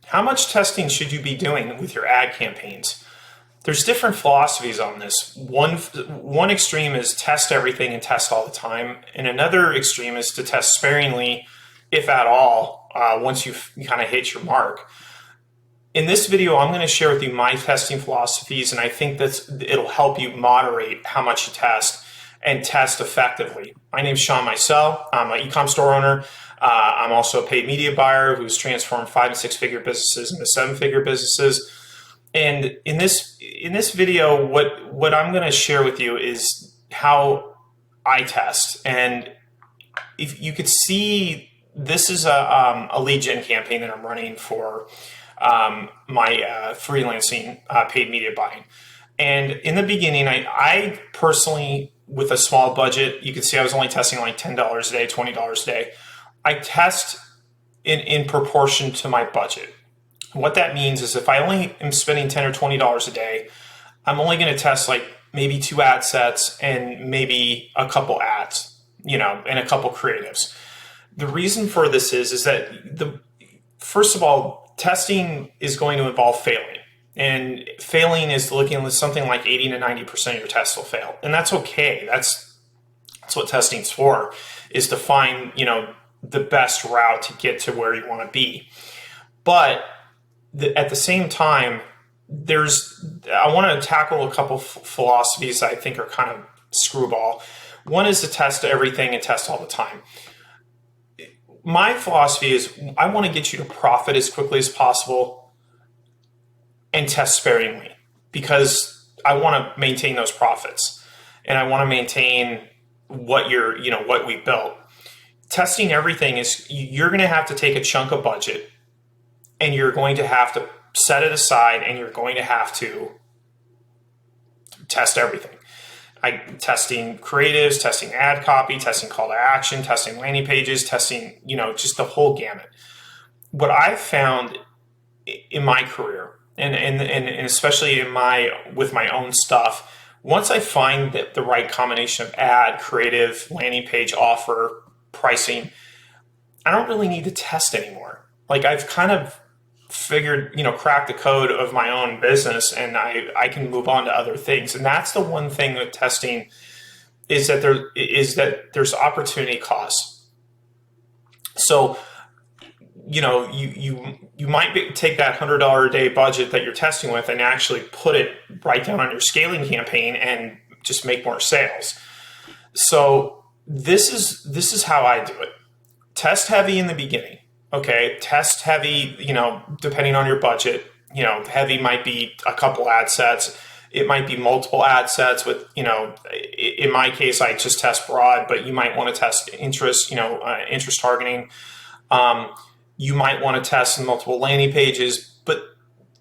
How much testing should you be doing with your ad campaigns? There's different philosophies on this. One extreme is test everything and test all the time, and another extreme is to test sparingly, if at all, once you've kind of hit your mark. In this video, I'm going to share with you my testing philosophies, and I think that it'll help you moderate how much you test and test effectively. My name is Sean Micel. I'm an e-com store owner. I'm also a paid media buyer who's transformed 5- and 6-figure businesses into 7-figure businesses. And in this video, what I'm going to share with you is how I test. And if you could see, this is a lead gen campaign that I'm running for my freelancing paid media buying. And in the beginning, I personally, with a small budget, you can see I was only testing like $10 a day, $20 a day. I test in proportion to my budget. What that means is if I only am spending $10 or $20 a day, I'm only going to test like maybe 2 ad sets and maybe a couple ads, and a couple creatives. The reason for this is that first of all, testing is going to involve failing. And failing is looking at something like 80 to 90% of your tests will fail. And that's okay. That's what testing's for, is to find, the best route to get to where you want to be. But at the same time, I want to tackle a couple philosophies that I think are kind of screwball. One is to test everything and test all the time. My philosophy is I want to get you to profit as quickly as possible and test sparingly, because I want to maintain those profits and I want to maintain what we built. Testing everything is you're going to have to take a chunk of budget and you're going to have to set it aside and you're going to have to test everything. Testing creatives, testing ad copy, testing call to action, testing landing pages, testing, just the whole gamut. What I've found in my career, and especially with my own stuff, once I find that the right combination of ad, creative, landing page, offer, pricing, I don't really need to test anymore. Like I've kind of figured, cracked the code of my own business, and I can move on to other things. And that's the one thing with testing is that there's opportunity costs. So, you might take that $100 a day budget that you're testing with and actually put it right down on your scaling campaign and just make more sales. So this is how I do it. Test heavy in the beginning. Okay, test heavy, depending on your budget. Heavy might be a couple ad sets. It might be multiple ad sets with, in my case, I just test broad, but you might want to test interest, interest targeting. You might want to test multiple landing pages, but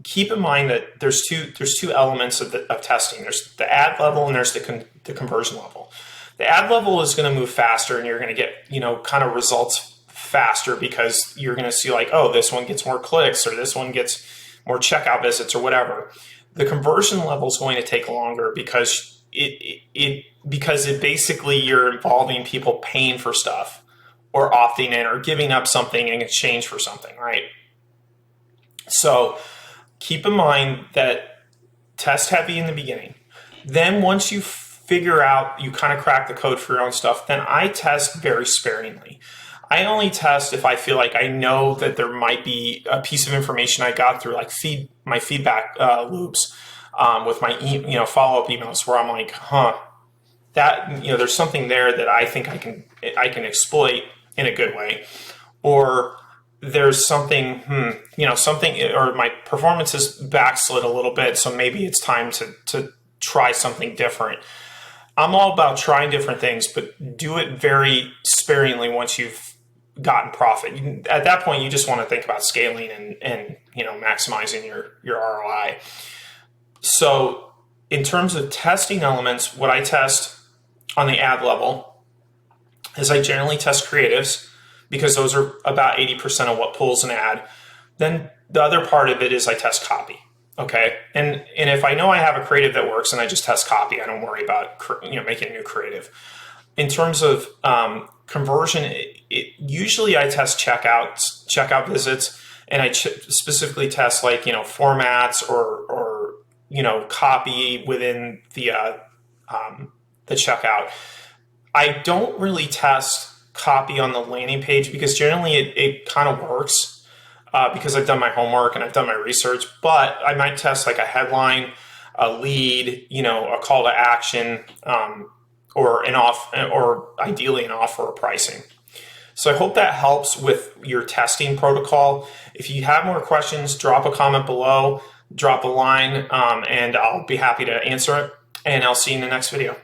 keep in mind that there's two elements of testing. There's the ad level and there's the conversion level. The ad level is going to move faster and you're going to get, kind of results faster because you're going to see like, oh, this one gets more clicks or this one gets more checkout visits or whatever. The conversion level is going to take longer because it basically you're involving people paying for stuff or opting in or giving up something in exchange for something, right? So keep in mind that test heavy in the beginning. Then once you figure out, you kind of crack the code for your own stuff, then I test very sparingly. I only test if I feel like I know that there might be a piece of information I got through like my feedback loops with my follow-up emails where I'm like, that there's something there that I think I can exploit in a good way, or there's something or my performance has backslid a little bit, so maybe it's time to try something different. I'm all about trying different things, but do it very sparingly once you've gotten profit. At that point, you just want to think about scaling and maximizing your ROI. So in terms of testing elements, what I test on the ad level is I generally test creatives because those are about 80% of what pulls an ad. Then the other part of it is I test copy. Okay. And if I know I have a creative that works and I just test copy, I don't worry about, making a new creative. In terms of conversion, usually I test checkout visits and I specifically test like, formats or copy within the checkout. I don't really test copy on the landing page because generally it kind of works because I've done my homework and I've done my research, but I might test like a headline, a lead, a call to action, or ideally an offer or pricing. So I hope that helps with your testing protocol. If you have more questions, drop a comment below, drop a line, and I'll be happy to answer it. And I'll see you in the next video.